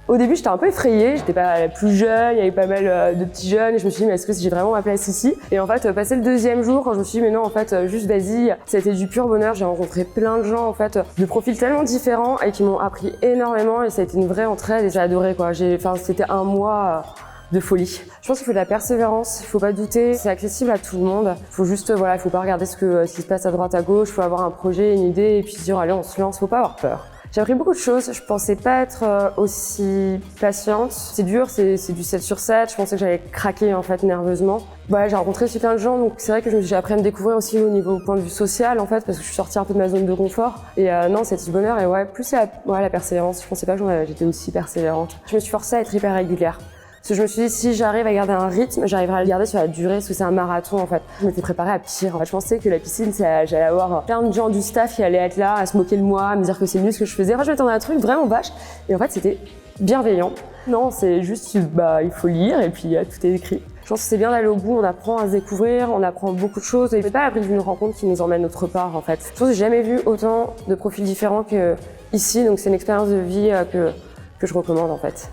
Au début, j'étais un peu effrayée, j'étais pas la plus jeune, il y avait pas mal de petits jeunes et je me suis dit mais est-ce que j'ai vraiment ma place ici? Et en fait, passé le deuxième jour, quand je me suis dit mais non, en fait, juste vas-y, ça a été du pur bonheur, j'ai rencontré plein de gens en fait, de profils tellement différents et qui m'ont appris énormément et ça a été une vraie entraide et j'ai adoré quoi. C'était un mois de folie. Je pense qu'il faut de la persévérance, il faut pas douter, c'est accessible à tout le monde. Il faut juste, il faut pas regarder ce qui se passe à droite à gauche, il faut avoir un projet, une idée et puis se dire allez on se lance, faut pas avoir peur. J'ai appris beaucoup de choses, je pensais pas être aussi patiente. C'est dur, c'est du 7 sur 7, je pensais que j'allais craquer en fait nerveusement. J'ai rencontré aussi plein de gens, donc c'est vrai que j'ai appris à me découvrir aussi au niveau point de vue social en fait, parce que je suis sortie un peu de ma zone de confort. Et non, c'est du bonheur et plus c'est la persévérance. Je pensais pas que j'étais aussi persévérante. Je me suis forcée à être hyper régulière. Parce que je me suis dit, si j'arrive à garder un rythme, j'arriverai à le garder sur la durée, parce que c'est un marathon en fait. Je m'étais préparée à pire. En fait, je pensais que la piscine, j'allais avoir plein de gens du staff qui allaient être là, à se moquer de moi, à me dire que c'est nul ce que je faisais. Enfin, je m'attendais à un truc vraiment vache. Et en fait, c'était bienveillant. Non, c'est juste, il faut lire et puis tout est écrit. Je pense que c'est bien d'aller au bout, on apprend à se découvrir, on apprend beaucoup de choses. Et c'est pas l'abri d'une rencontre qui nous emmène autre part en fait. Je pense que j'ai jamais vu autant de profils différents que ici, donc c'est une expérience de vie que je recommande en fait.